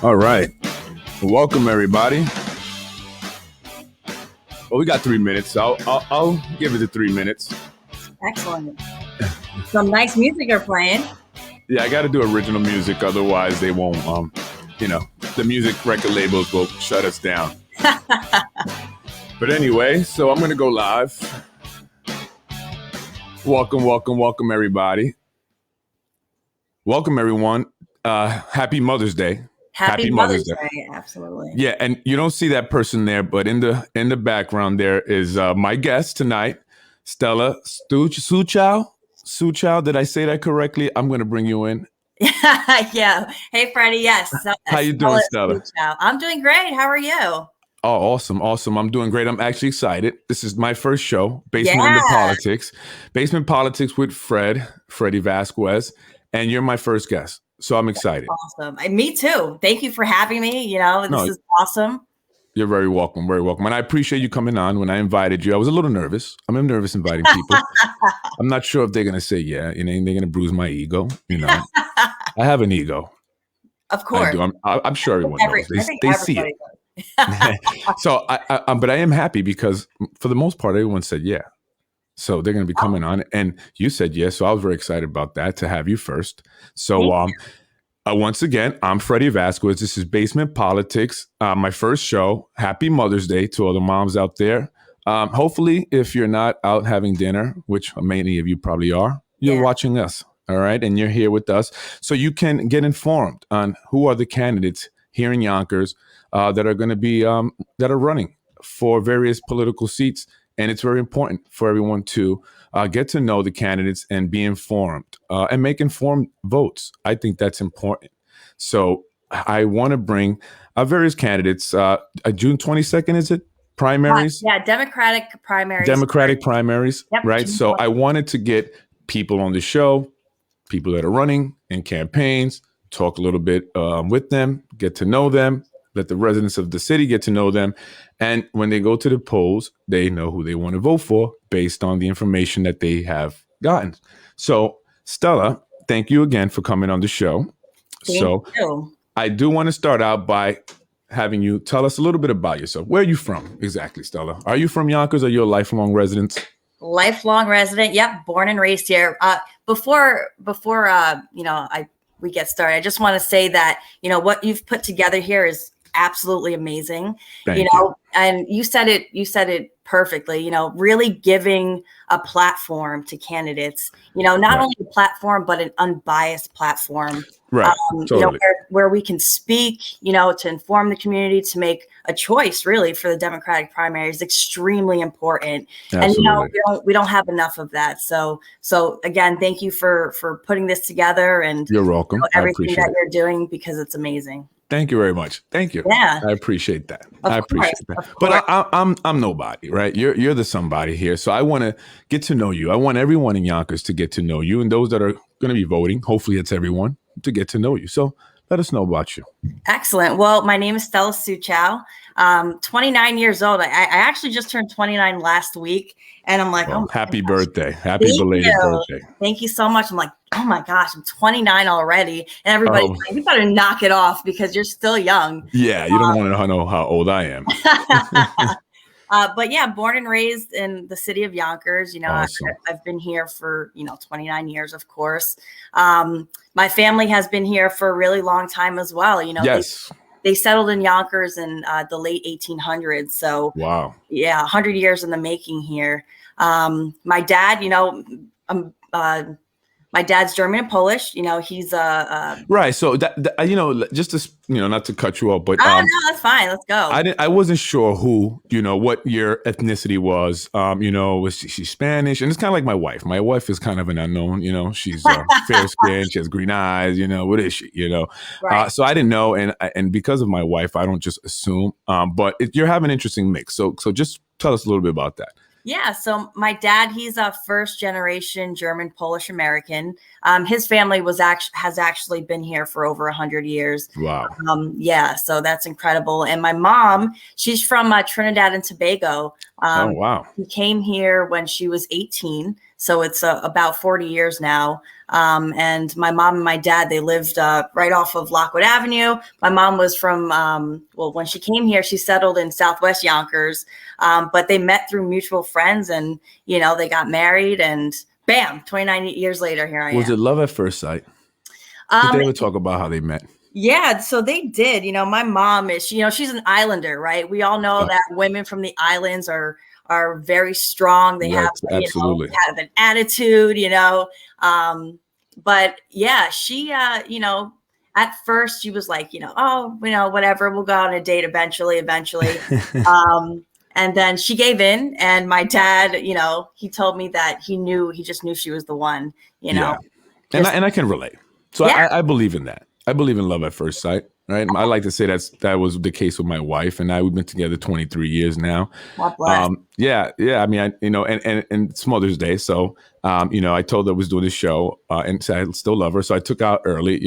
All right. Welcome, everybody. Well, we got 3 minutes, so I'll give it the 3 minutes. Excellent. Some nice music you're playing. Yeah, I got to do original music, otherwise they won't. The music record labels will shut us down. But anyway, so I'm gonna go live. Welcome, everybody. Welcome, everyone. Happy Mother's Day. Happy Mother's Day. Absolutely. Yeah, and you don't see that person there, but in the background there is my guest tonight, Stella Schwuchow. Schwuchow, did I say that correctly? I'm going to bring you in. Yeah. Hey, Freddie. Yes. How you doing, Stella? I'm doing great. How are you? Oh, awesome. I'm doing great. I'm actually excited. This is my first show, Basement into Politics. Basement Politics with Freddy Vazquez, and you're my first guest. So I'm excited. Awesome. Me too. Thank you for having me. This is awesome. You're very welcome. And I appreciate you coming on. When I invited you, I was a little nervous. I'm nervous inviting people. I'm not sure if they're going to say, yeah, they're going to bruise my ego. I have an ego. Of course. I do. I'm sure everyone knows. They see it. So, but I am happy because for the most part, everyone said, yeah. So they're going to be coming on, and you said yes. So I was very excited about that, to have you first. So once again, I'm Freddy Vazquez. This is Basement Politics, my first show. Happy Mother's Day to all the moms out there. Hopefully, if you're not out having dinner, which many of you probably are, you're watching us. All right. And you're here with us. So you can get informed on who are the candidates here in Yonkers that are going to be that are running for various political seats. And it's very important for everyone to get to know the candidates and be informed and make informed votes. I think that's important. So I want to bring various candidates. June 22nd, is it? Primaries? Yeah, Democratic primaries. Yep, right? So I wanted to get people on the show, people that are running in campaigns, talk a little bit with them, get to know them, let the residents of the city get to know them. And when they go to the polls, they know who they want to vote for based on the information that they have gotten. So, Stella, thank you again for coming on the show. Thank you. I do want to start out by having you tell us a little bit about yourself. Where are you from exactly, Stella? Are you from Yonkers? Are you a lifelong resident? Lifelong resident. Yep. Born and raised here. Before we get started, I just want to say that, what you've put together here is absolutely amazing. Thank you. And you said it perfectly, really giving a platform to candidates, not only a platform, but an unbiased platform. Right. Totally. Where we can speak, to inform the community, to make a choice really for the Democratic primary is extremely important. Absolutely. And we don't have enough of that. So again, thank you for putting this together, and you're welcome. Everything that you're doing, because it's amazing. Thank you very much. Thank you. Yeah. I appreciate that. But I'm nobody, right? You're the somebody here. So I want to get to know you. I want everyone in Yonkers to get to know you, and those that are going to be voting, hopefully it's everyone, to get to know you. So let us know about you. Excellent. Well, my name is Stella Schwuchow. 29 years old. I actually just turned 29 last week, and I'm like, happy birthday. Happy belated birthday. Thank you so much. I'm like, oh my gosh, I'm 29 already. And everybody's like, you better knock it off because you're still young. Yeah, you don't want to know how old I am. But yeah, born and raised in the city of Yonkers. Awesome. I've been here for 29 years, of course. My family has been here for a really long time as well. Yes. They settled in Yonkers in the late 1800s. So wow, yeah, 100 years in the making here. My dad, my dad's German and Polish. He's right. So that just to not to cut you off, but no, that's fine. Let's go. I wasn't sure who what your ethnicity was. Was she Spanish? And it's kind of like my wife. My wife is kind of an unknown. She's fair skinned. She has green eyes. What is she? Right. So I didn't know, and because of my wife, I don't just assume. But you're having an interesting mix. So just tell us a little bit about that. Yeah, so my dad, he's a first generation German Polish American. His family has actually been here for over 100 years. Wow. Yeah, so that's incredible. And my mom, she's from Trinidad and Tobago. Oh wow. She came here when she was 18. So it's about 40 years now. And my mom and my dad, they lived right off of Lockwood Avenue. My mom was from, when she came here, she settled in Southwest Yonkers, but they met through mutual friends, and, they got married, and bam, 29 years later, here I am. Was it love at first sight? Did they ever talk about how they met? Yeah, so they did. My mom is, she's an islander, right? We all know that women from the islands are very strong. They have, absolutely have an attitude, but yeah, she, at first she was like, whatever, we'll go on a date eventually. And then she gave in, and my dad, he told me that he just knew she was the one, Yeah. And I can relate. So yeah. I believe in that. I believe in love at first sight, right? I like to say that was the case with my wife and I. We've been together 23 years now. Yeah. I mean, and it's Mother's Day. So, I told her I was doing this show and I still love her. So I took out early,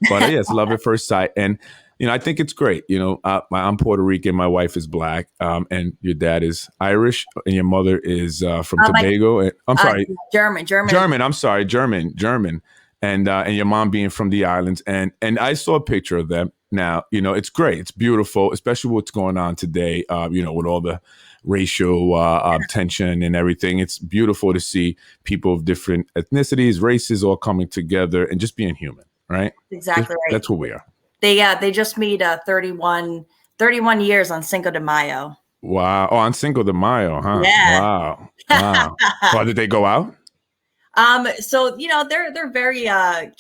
but it's love at first sight. And, I think it's great. I'm Puerto Rican. My wife is Black, and your dad is Irish, and your mother is from Tobago. I'm sorry, German. I'm sorry, German. And your mom being from the islands, and I saw a picture of them. Now, it's great. It's beautiful, especially what's going on today. With all the racial tension and everything. It's beautiful to see people of different ethnicities, races, all coming together and just being human. Right? Exactly right. That's what we are. They just made 31 years on Cinco de Mayo. Wow. Oh, on Cinco de Mayo, huh? Yeah. Wow. Well, did they go out? So, they're very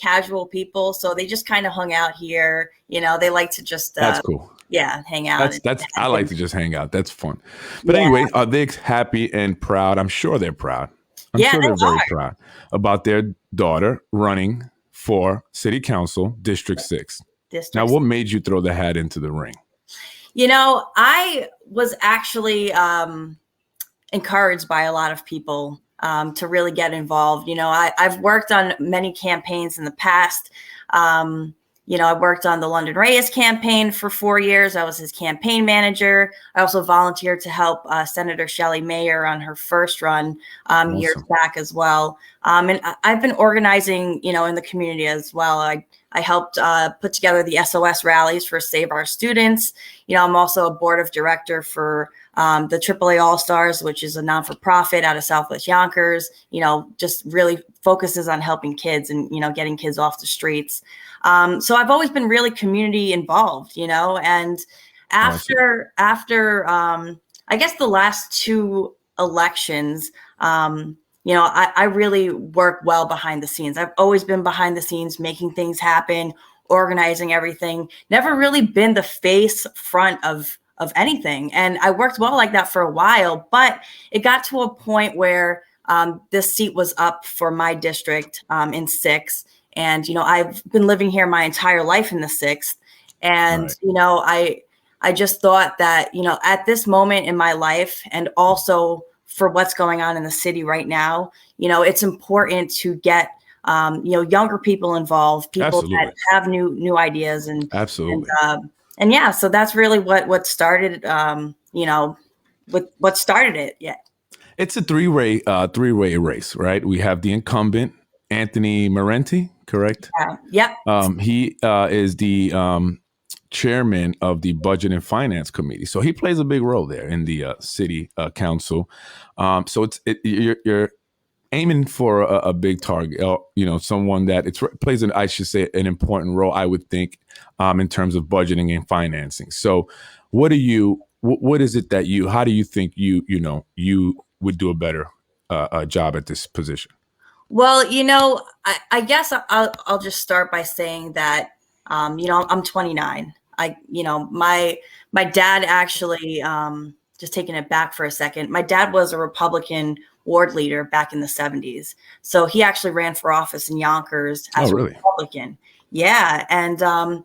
casual people. So they just kind of hung out here. They like to just that's cool. Yeah, hang out. I like to just hang out. That's fun. But anyway, are they happy and proud? I'm sure they're proud. I'm sure they're very proud about their daughter running for City Council, District 6. Now, what made you throw the hat into the ring? I was actually encouraged by a lot of people to really get involved. I've worked on many campaigns in the past. I worked on the London Reyes campaign for 4 years. I was his campaign manager. I also volunteered to help Senator Shelley Mayer on her first run years back as well. And I've been organizing, in the community as well. I helped put together the SOS rallies for Save Our Students. I'm also a board of director for the AAA All-Stars, which is a non-for-profit out of Southwest Yonkers, just really focuses on helping kids and, getting kids off the streets. So I've always been really community involved, and after I guess the last 2 elections, I really work well behind the scenes. I've always been behind the scenes, making things happen, organizing everything, never really been the face front of anything. And I worked well like that for a while, but it got to a point where this seat was up for my district in 6th. And, I've been living here my entire life in the 6th. And, I just thought that, at this moment in my life, and also for what's going on in the city right now, it's important to get, younger people involved, people that have new ideas and absolutely. And yeah, so that's really what started, with what started it. Yeah. It's a three-way race, right? We have the incumbent, Anthony Marenti, correct? Yep. He is the chairman of the Budget and Finance Committee. So he plays a big role there in the city council. So you're aiming for a big target, someone that plays I should say, an important role, I would think, in terms of budgeting and financing. So what is it that how do you think you would do a better job at this position? Well, I guess I'll just start by saying that, I'm 29. My dad actually, just taking it back for a second, my dad was a Republican ward leader back in the 70s. So he actually ran for office in Yonkers as a Republican. Yeah. And,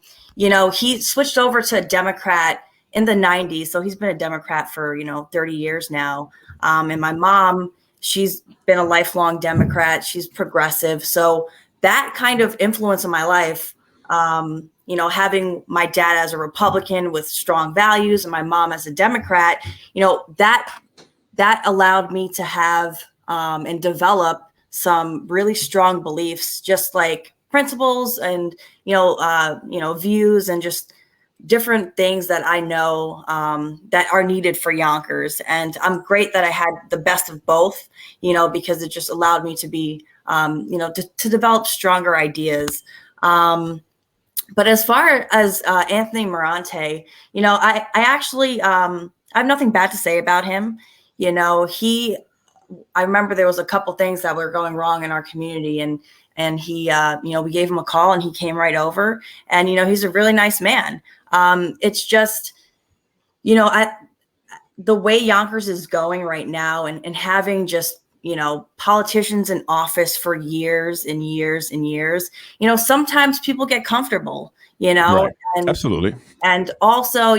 he switched over to a Democrat in the 90s. So he's been a Democrat for, 30 years now. And my mom, she's been a lifelong Democrat. She's progressive. So that kind of influence in my life, having my dad as a Republican with strong values and my mom as a Democrat, that allowed me to have and develop some really strong beliefs, just like principles and, views and just different things that I know that are needed for Yonkers. And I'm great that I had the best of both, because it just allowed me to be, to develop stronger ideas. But as far as Anthony Morante, I actually I have nothing bad to say about him. I remember there was a couple things that were going wrong in our community, and he, we gave him a call and he came right over, and he's a really nice man. It's just, the way Yonkers is going right now, and having just politicians in office for years and years and years, sometimes people get comfortable, Right. and Absolutely. and also,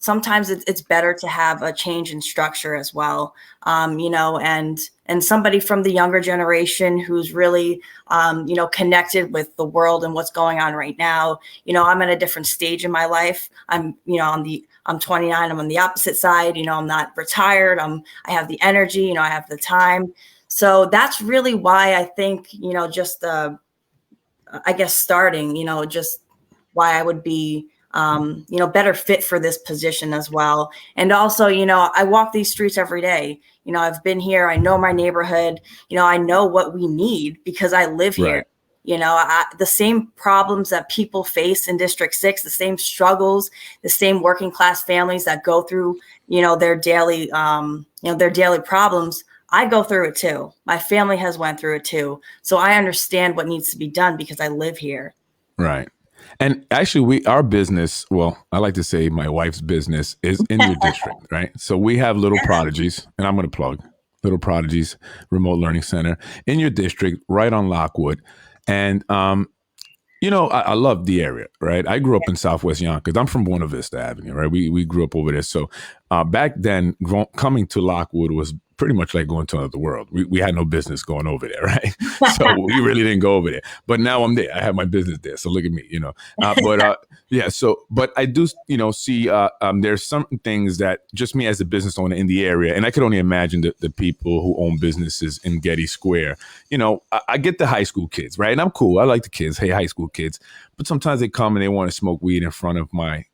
sometimes it's better to have a change in structure as well, and somebody from the younger generation who's really, connected with the world and what's going on right now. I'm at a different stage in my life. I'm 29. I'm on the opposite side. I'm not retired. I have the energy. I have the time. So that's really why I think, just I guess starting, just why I would be, better fit for this position as well. And also, I walk these streets every day. I've been here. I know my neighborhood. I know what we need because I live here. Right. The same problems that people face in District 6, the same struggles, the same working class families that go through, their daily, their daily problems. I go through it too. My family has went through it too. So I understand what needs to be done because I live here. Right. And actually, our business, well, I like to say my wife's business is in your district, right? So we have Little Prodigies, and I'm going to plug Little Prodigies Remote Learning Center in your district, right on Lockwood. And, I love the area, right? I grew up in Southwest Yonkers. I'm from Buena Vista Avenue, right? We grew up over there. So back then, coming to Lockwood was pretty much like going to another world. We had no business going over there, right? So we really didn't go over there. But now I'm there. I have my business there. So look at me, yeah. So, but I do, see there's some things that just me as a business owner in the area, and I could only imagine the people who own businesses in Getty Square. I get the high school kids, right? And I'm cool. I like the kids. Hey, high school kids. But sometimes they come and they want to smoke weed in front of my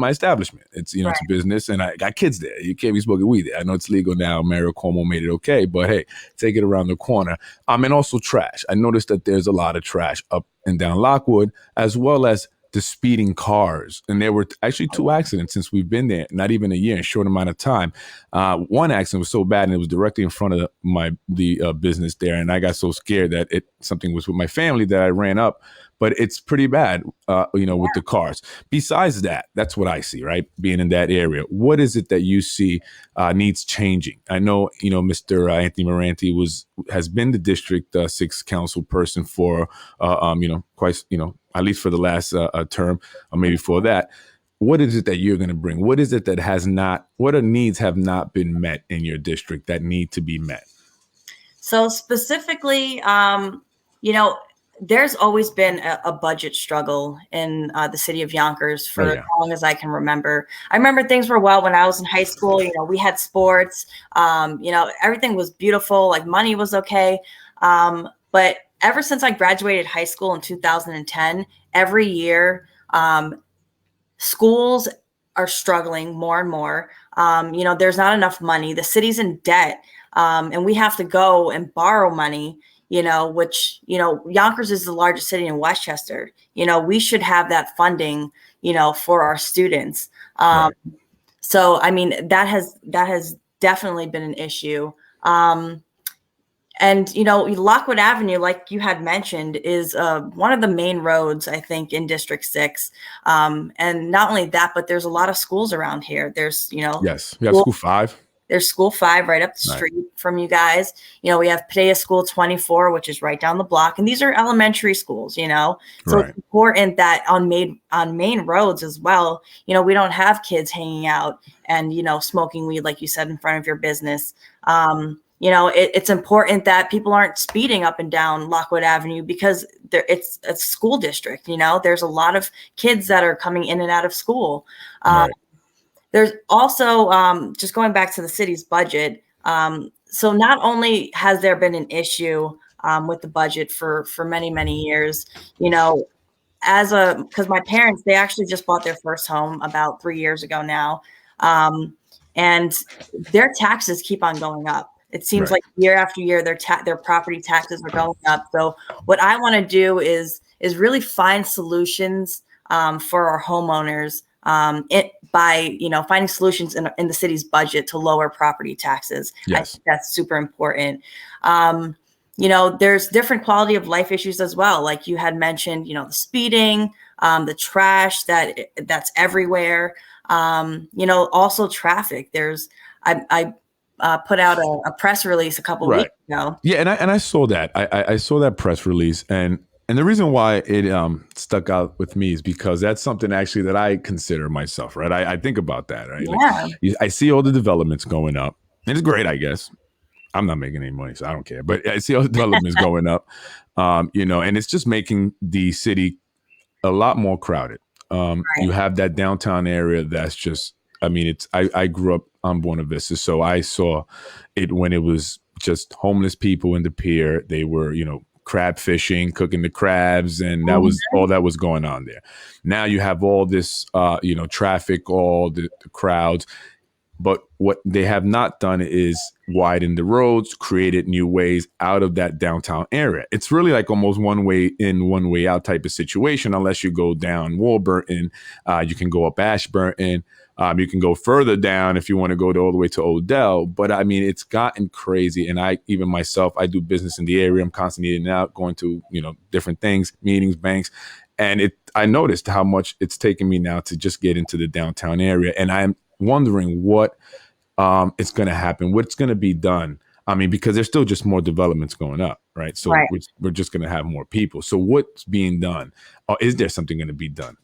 establishment. It's, right. It's a business and I got kids there. You can't be smoking weed there. I know it's legal now. Mayor Cuomo made it okay, but hey, take it around the corner. And also trash. I noticed that there's a lot of trash up and down Lockwood, as well as the speeding cars. And there were actually 2 accidents since we've been there, not even a year, in a short amount of time. One accident was so bad, and it was directly in front of the business there. And I got so scared that something was with my family that I ran up. But it's pretty bad, with the cars. Besides that, that's what I see, right? Being in that area. What is it that you see needs changing? I know, Mr. Anthony Morante has been the District 6 council person for, quite, at least for the last term, or maybe for that. What is it that you're going to bring? What is it that what needs have not been met in your district that need to be met? So specifically, there's always been a budget struggle in the city of Yonkers for as long as I can remember. I remember things were well when I was in high school. We had sports. Everything was beautiful. Like money was okay. But ever since I graduated high school in 2010, every year, schools are struggling more and more. There's not enough money. The city's in debt, and we have to go and borrow money. Which, Yonkers is the largest city in Westchester. We should have that funding, for our students. Right. So, I mean, that has definitely been an issue. And, Lockwood Avenue, like you had mentioned, is one of the main roads, I think, in District 6. And not only that, but there's a lot of schools around here. There's, yes, we have School 5. There's School 5 right up the street from you guys. We have Padilla School 24, which is right down the block. And these are elementary schools, So it's important that on main roads as well, we don't have kids hanging out and, smoking weed, like you said, in front of your business. It's important that people aren't speeding up and down Lockwood Avenue because it's a school district. There's a lot of kids that are coming in and out of school. There's also, just going back to the city's budget, so not only has there been an issue with the budget for many years, because my parents, they actually just bought their first home about 3 years ago now. And their taxes keep on going up. It seems like year after year, their property taxes are going up. So what I want to do is really find solutions for our homeowners by finding solutions in the city's budget to lower property taxes. Yes, I think that's super important. There's different quality of life issues as well. Like you had mentioned, the speeding, the trash that's everywhere. Also traffic. I put out a press release a couple weeks ago. Yeah, and I saw that. I saw that press release, and the reason why it stuck out with me is because that's something actually that I consider myself. Right, I think about that. Right, yeah. I see all the developments going up, and it's great, I guess. I'm not making any money, so I don't care. But I see all the developments going up, and it's just making the city a lot more crowded. You have that downtown area that's just, I grew up on Buena Vista, so I saw it when it was just homeless people in the pier. They were, crab fishing, cooking the crabs, and that was all that was going on there. Now you have all this, traffic, all the crowds. But what they have not done is widen the roads, created new ways out of that downtown area. It's really like almost one way in, one way out type of situation, unless you go down Warburton. You can go up Ashburton. You can go further down if you want to go all the way to Odell. But it's gotten crazy. And I do business in the area. I'm constantly in and out, going to, different things, meetings, banks. And I noticed how much it's taken me now to just get into the downtown area. And I'm wondering what is going to happen, what's going to be done. Because there's still just more developments going up, right? So we're just going to have more people. So what's being done? Or is there something going to be done?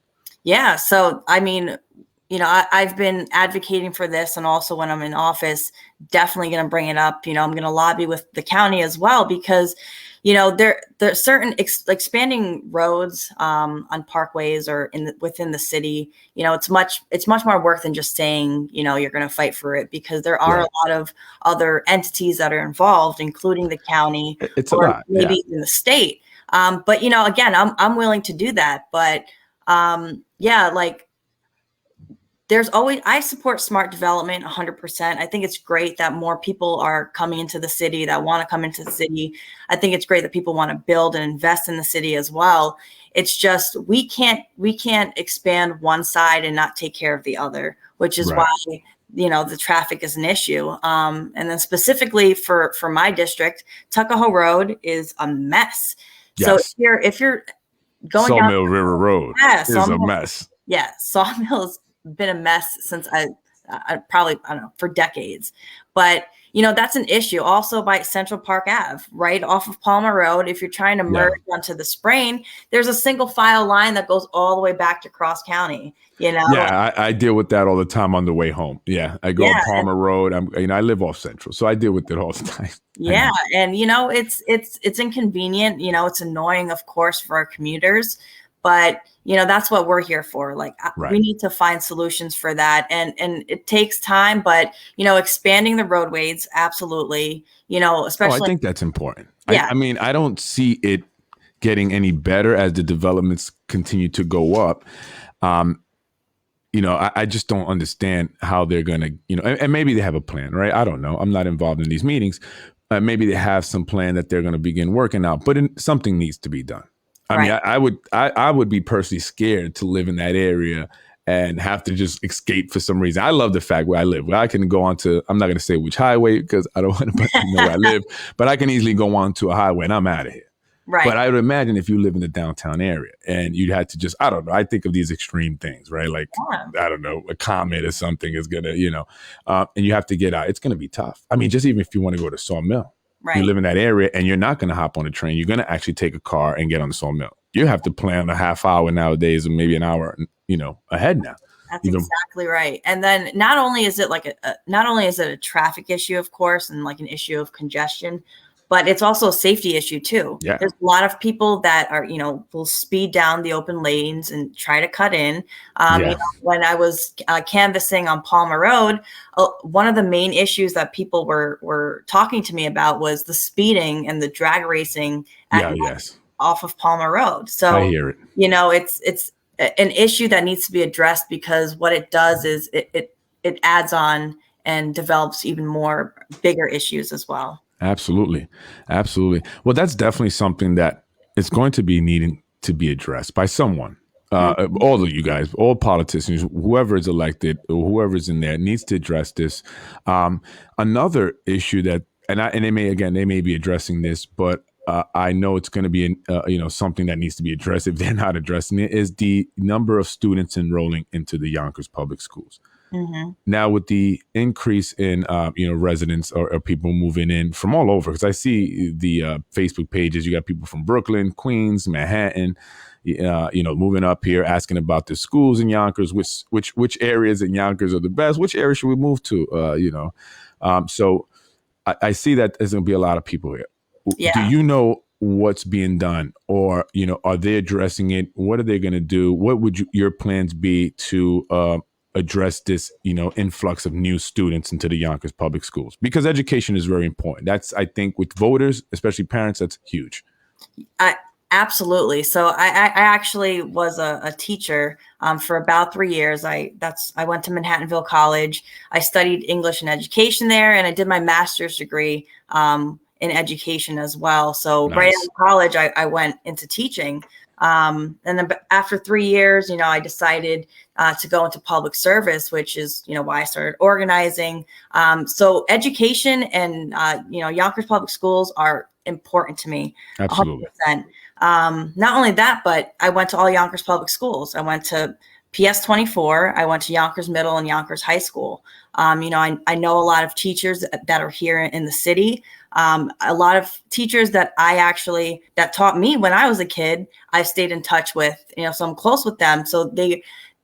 Yeah. So, I've been advocating for this, and also when I'm in office, definitely going to bring it up. I'm going to lobby with the county as well, because there's certain expanding roads on parkways or within the city. It's much more work than just saying you're going to fight for it, because there are a lot of other entities that are involved, including the county, it's a lot, maybe in the state. But again, I'm willing to do that. But I support smart development 100%. I think it's great that more people are coming into the city, that want to come into the city. I think it's great that people want to build and invest in the city as well. It's just, we can't expand one side and not take care of the other, which is why, the traffic is an issue. And then specifically for my district, Tuckahoe Road is a mess. Yes. So if you're going Sawmill River Road is a mess. Yeah. Sawmill's been a mess since I don't know, for decades. But that's an issue. Also by Central Park Ave, right off of Palmer Road. If you're trying to merge onto the Sprain, there's a single file line that goes all the way back to Cross County. Yeah, I deal with that all the time on the way home. Yeah, I go on Palmer Road. I live off Central, so I deal with it all the time. Yeah, and it's inconvenient. It's annoying, of course, for our commuters. But, that's what we're here for. We need to find solutions for that. And it takes time, but, expanding the roadways, absolutely, especially. I think that's important. Yeah. I don't see it getting any better as the developments continue to go up. I just don't understand how they're going to, and maybe they have a plan, right? I don't know. I'm not involved in these meetings. Maybe they have some plan that they're going to begin working out, but something needs to be done. I would be personally scared to live in that area and have to just escape for some reason. I love the fact where I live, where I can go on to, I'm not going to say which highway because I don't want to know where I live, but I can easily go on to a highway and I'm out of here. Right. But I would imagine if you live in the downtown area and you'd had to just, I don't know, I think of these extreme things, right? Like, I don't know, a comet or something is going to, and you have to get out. It's going to be tough. Just even if you want to go to Sawmill. Right. You live in that area and you're not going to hop on a train. You're going to actually take a car and get on the Sawmill. You have to plan a half hour nowadays or maybe an hour, ahead now. That's exactly right. And then not only is it a traffic issue, of course, and like an issue of congestion, but it's also a safety issue too. Yeah. There's a lot of people that are, will speed down the open lanes and try to cut in. When I was canvassing on Palmer Road, one of the main issues that people were talking to me about was the speeding and the drag racing off of Palmer Road. So I hear it. It's an issue that needs to be addressed, because what it does is it adds on and develops even more bigger issues as well. Absolutely. Well, that's definitely something that is going to be needing to be addressed by someone. All of you guys, all politicians, whoever is elected or whoever is in there needs to address this. Another issue that, and they may be addressing this, but I know it's going to be something that needs to be addressed if they're not addressing it, is the number of students enrolling into the Yonkers public schools. Mm-hmm. Now, with the increase in residents or people moving in from all over, because I see the Facebook pages, you got people from Brooklyn, Queens, Manhattan, moving up here, asking about the schools in Yonkers, which areas in Yonkers are the best, which area should we move to, so I see that there's going to be a lot of people here. Yeah. Do you know what's being done, or are they addressing it? What are they going to do? What would your plans be to address this influx of new students into the Yonkers public schools? Because education is very important. That's, I think, with voters, especially parents, that's huge. Absolutely. So I actually was a teacher for about 3 years. I went to Manhattanville College. I studied English and education there, and I did my master's degree in education as well. So nice. Right out of college, I went into teaching. And then after 3 years, I decided to go into public service, which is, why I started organizing. So education and, Yonkers public schools are important to me. Absolutely. 100%. Not only that, but I went to all Yonkers public schools. I went to PS 24. I went to Yonkers Middle and Yonkers High School. I know a lot of teachers that are here in the city. A lot of teachers that taught me when I was a kid, I've stayed in touch with, so I'm close with them. So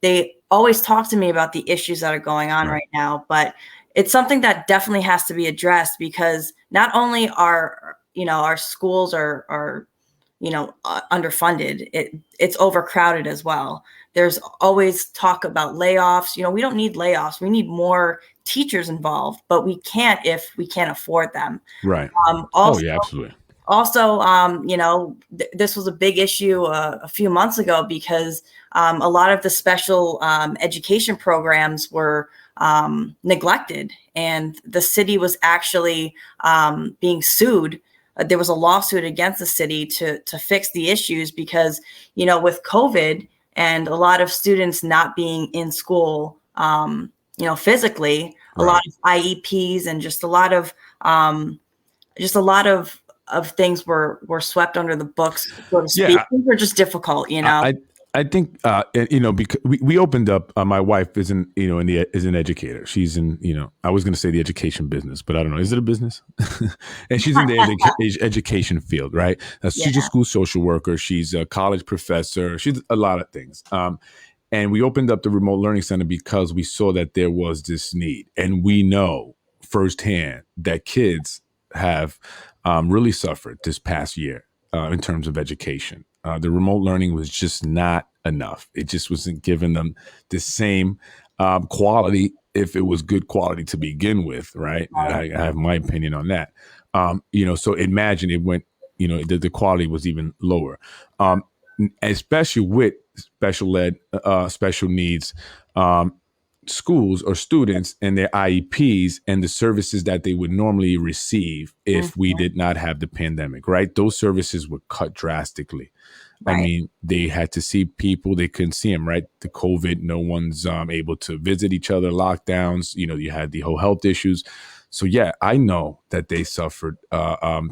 they always talk to me about the issues that are going on right now, but it's something that definitely has to be addressed, because not only are, our schools are underfunded, it's overcrowded as well. There's always talk about layoffs. We don't need layoffs. We need more teachers involved, but we can't if we can't afford them. Right. Absolutely. Also, this was a big issue a few months ago, because a lot of the special education programs were neglected, and the city was actually being sued. There was a lawsuit against the city to fix the issues, because, with COVID and a lot of students not being in school, physically, right. A lot of IEPs and just a lot of things were swept under the books, so to speak. Yeah. Things were just difficult, I think because we opened up. My wife is an educator. She's in I was going to say the education business, but I don't know. Is it a business? And she's in the education field, right? She's a school social worker. She's a college professor. She's a lot of things. And we opened up the remote learning center because we saw that there was this need, and we know firsthand that kids have really suffered this past year in terms of education. The remote learning was just not enough. It just wasn't giving them the same quality, if it was good quality to begin with, right? I have my opinion on that. So imagine it went, the quality was even lower, especially with special ed, special needs schools or students and their IEPs and the services that they would normally receive if we did not have the pandemic, right? Those services were cut drastically. Right. I mean, they had to see people, they couldn't see them, right? The COVID, no one's able to visit each other, lockdowns, you had the whole health issues. So yeah, I know that they suffered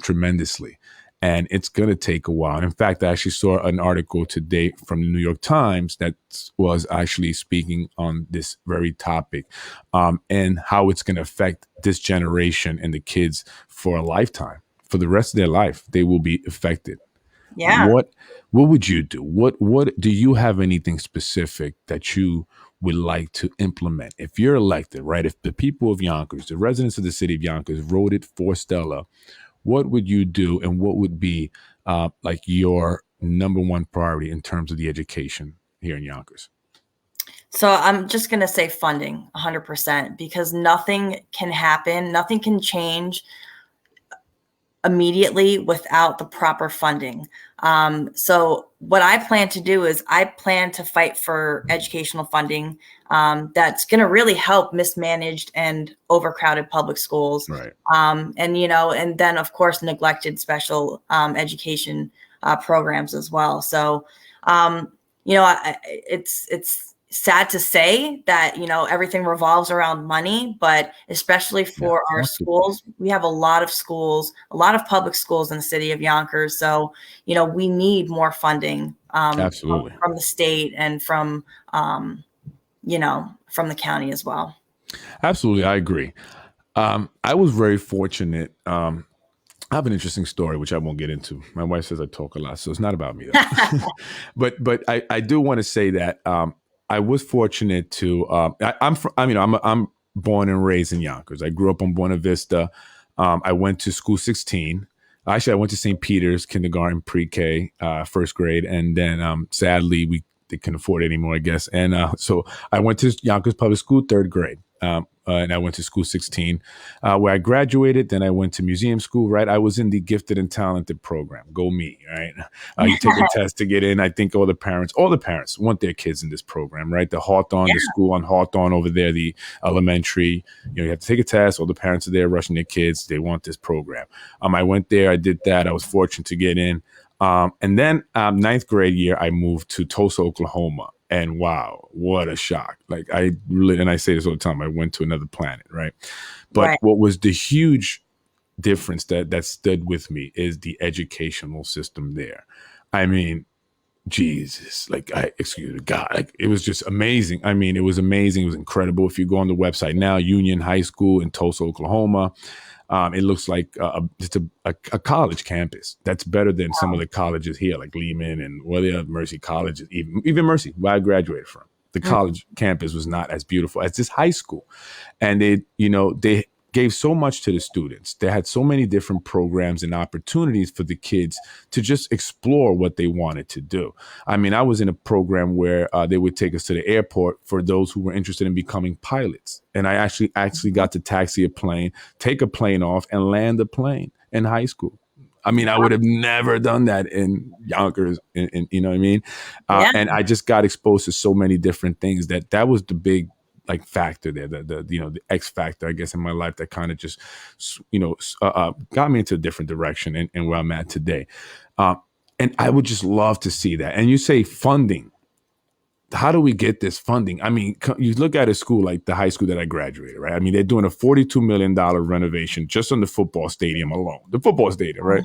tremendously, and it's going to take a while. In fact, I actually saw an article today from the New York Times that was actually speaking on this very topic, and how it's going to affect this generation and the kids for a lifetime. For the rest of their life, they will be affected. Yeah. What would you do? What do you have anything specific that you would like to implement if you're elected, right? If the people of Yonkers, the residents of the city of Yonkers, voted for Stella, what would you do, and what would be like your number one priority in terms of the education here in Yonkers? So I'm just going to say funding 100%, because nothing can happen, nothing can change immediately without the proper funding. So what I plan to do is I plan to fight for educational funding that's going to really help mismanaged and overcrowded public schools. Right. And then of course neglected special education programs as well. So it's sad to say that, everything revolves around money, but especially for our schools, we have a lot of public schools in the city of Yonkers. So, we need more funding Absolutely. from the state and from the county as well. Absolutely. I agree. I was very fortunate. I have an interesting story, which I won't get into. My wife says I talk a lot, so it's not about me, though. but I do want to say that I was fortunate to. I'm born and raised in Yonkers. I grew up on Buena Vista. I went to school 16. Actually, I went to St. Peter's kindergarten, pre-K, first grade, and then sadly they couldn't afford it anymore, I guess. And so I went to Yonkers Public School, third grade. And I went to school 16, where I graduated. Then I went to museum school, right? I was in the gifted and talented program. Go me, right? You take a test to get in. I think all the parents want their kids in this program, right? The Hawthorne, the school on Hawthorne over there, the elementary, you have to take a test. All the parents are there rushing their kids. They want this program. I went there. I did that. I was fortunate to get in. And then ninth grade year, I moved to Tulsa, Oklahoma. And wow, what a shock. Like I say this all the time, I went to another planet, right? But what was the huge difference that stood with me is the educational system there. I mean, Jesus, excuse me, God, it was just amazing. I mean, it was amazing. It was incredible. If you go on the website now, Union High School in Tulsa, Oklahoma, it looks like just a college campus. That's better than some of the colleges here, like Lehman and Mercy colleges, even Mercy, where I graduated from. The college campus was not as beautiful as this high school. And they gave so much to the students. They had so many different programs and opportunities for the kids to just explore what they wanted to do. I mean, I was in a program where they would take us to the airport for those who were interested in becoming pilots. And I actually got to taxi a plane, take a plane off, and land a plane in high school. I mean, I would have never done that in Yonkers, and you know what I mean? And I just got exposed to so many different things that was the big factor there, the X factor, I guess, in my life that kind of just, got me into a different direction and where I'm at today. And I would just love to see that. And you say funding. How do we get this funding? I mean, you look at a school like the high school that I graduated, right? I mean, they're doing a $42 million renovation just on the football stadium alone, the football stadium, right?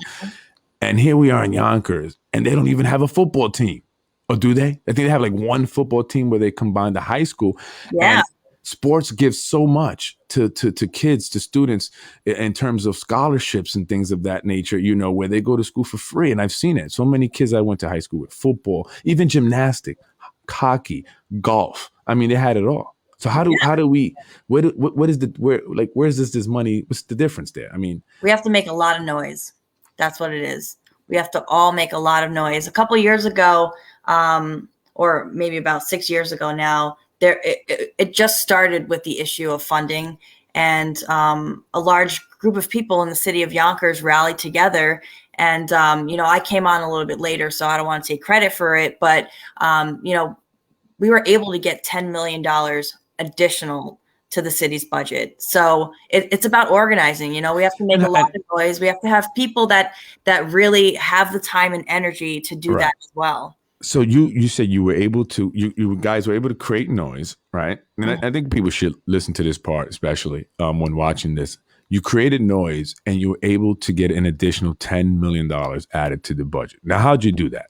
And here we are in Yonkers, and they don't even have a football team. Or do they? I think they have one football team where they combine the high school. Yeah. And sports gives so much to kids, to students in terms of scholarships and things of that nature, where they go to school for free. And I've seen it. So many kids I went to high school with, football, even gymnastics, hockey, golf. I mean, they had it all. So where's this money? What's the difference there? I mean, we have to make a lot of noise. That's what it is. We have to all make a lot of noise. A couple of years ago, or maybe about 6 years ago now, it just started with the issue of funding, and a large group of people in the city of Yonkers rallied together. And I came on a little bit later, so I don't want to take credit for it, but we were able to get $10 million additional to the city's budget. So it's about organizing. We have to make a lot of noise. We have to have people that really have the time and energy to do that as well. So you said you were able to, you guys were able to create noise, right? And I think people should listen to this part, especially when watching this. You created noise and you were able to get an additional $10 million added to the budget. Now, how'd you do that?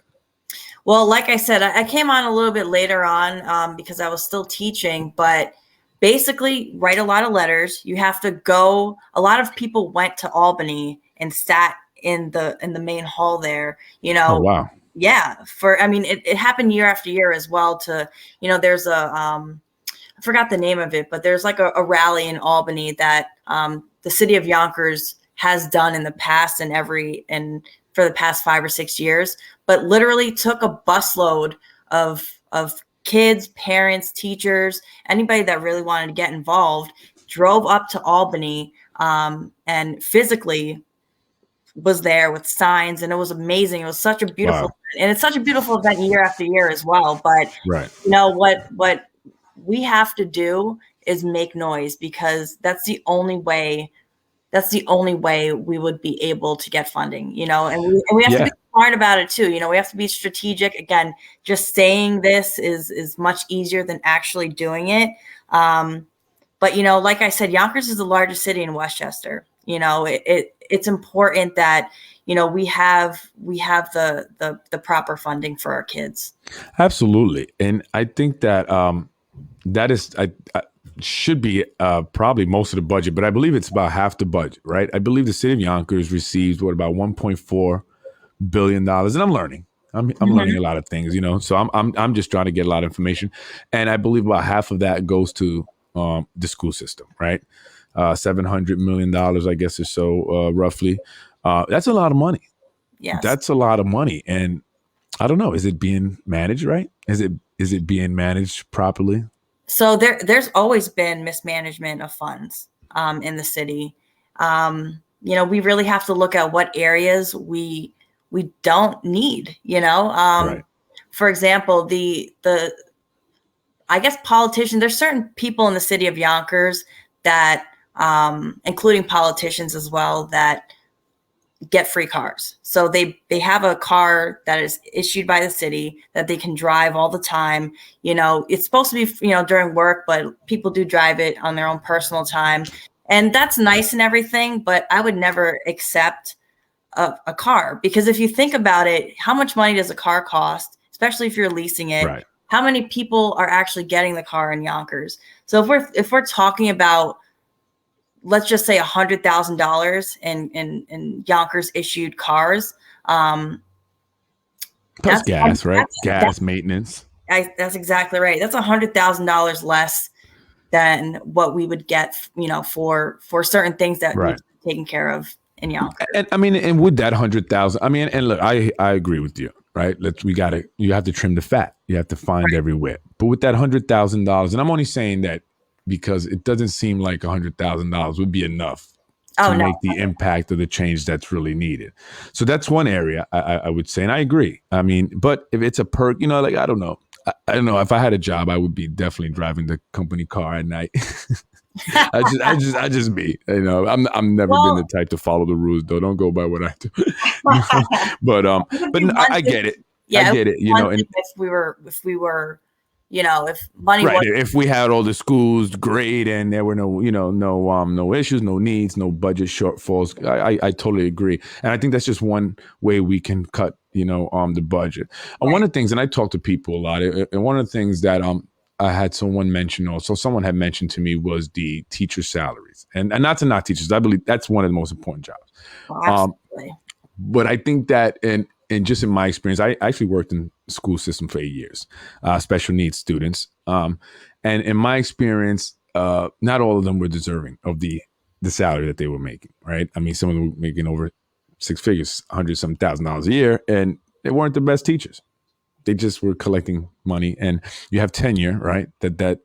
Well, like I said, I came on a little bit later on because I was still teaching, but basically write a lot of letters. You have to go. A lot of people went to Albany and sat in the main hall there, Oh, wow. Yeah. It happened year after year as well there's I forgot the name of it, but there's a rally in Albany that the city of Yonkers has done in the past and for the past 5 or 6 years, but literally took a busload of kids, parents, teachers, anybody that really wanted to get involved, drove up to Albany, and physically was there with signs, and it was amazing. It was such a beautiful, and it's such a beautiful event year after year as well. But you know what we have to do is make noise, because that's the only way we would be able to get funding, you know, and we have to be smart about it too. You know, we have to be strategic. Again, just saying this is much easier than actually doing it. But, you know, like I said, Yonkers is the largest city in Westchester. You know, it's important that, you know, we have the proper funding for our kids. Absolutely. And I think that that is, I should be probably most of the budget, but I believe it's about half the budget, right? I believe the city of Yonkers receives about $1.4 billion, and I'm learning. I'm learning a lot of things, you know. So I'm just trying to get a lot of information, and I believe about half of that goes to the school system, right? $700 million, I guess, or so, roughly. That's a lot of money. Yes, that's a lot of money, and I don't know. Is it being managed right? Is it being managed properly? So there's always been mismanagement of funds in the city. You know, we really have to look at what areas we don't need. You know, for example, the I guess politicians. There's certain people in the city of Yonkers that, including politicians as well, that get free cars. So they have a car that is issued by the city that they can drive all the time. You know, it's supposed to be, you know, during work, but people do drive it on their own personal time. And that's nice and everything, but I would never accept a car, because if you think about it, how much money does a car cost, especially if you're leasing it? Right. How many people are actually getting the car in Yonkers? So if we're talking about, let's just say $100,000 in Yonkers issued cars. Plus gas, right? Gas maintenance. That's exactly right. That's $100,000 less than what we would get, you know, for certain things that need to be taken care of in Yonkers. And I mean, and with that 100,000, I mean, and look, I agree with you, right? You have to trim the fat. You have to find everywhere. But with that $100,000, and I'm only saying that because it doesn't seem like $100,000 would be enough to make the impact of the change that's really needed. So that's one area I would say, and I agree. I mean, but if it's a perk, you know, like, I don't know. I don't know. If I had a job, I would be definitely driving the company car at night. I just be, you know, I'm never been the type to follow the rules, though. Don't go by what I do. But I get it. Yeah, I get it. You know, and if we were, you know, if money if we had all the schools great and there were no, you know, no issues, no needs, no budget shortfalls, I totally agree. And I think that's just one way we can cut, you know, the budget. One of the things, and I talk to people a lot, and one of the things that I had someone mention also, someone had mentioned to me, was the teacher salaries, and not to knock teachers. I believe that's one of the most important jobs. Absolutely. But I think that, and just in my experience, I actually worked in the school system for 8 years, special needs students. And in my experience, not all of them were deserving of the salary that they were making, right? I mean, some of them were making over six figures, $100-some thousand a year, and they weren't the best teachers. They just were collecting money, and you have tenure, right? That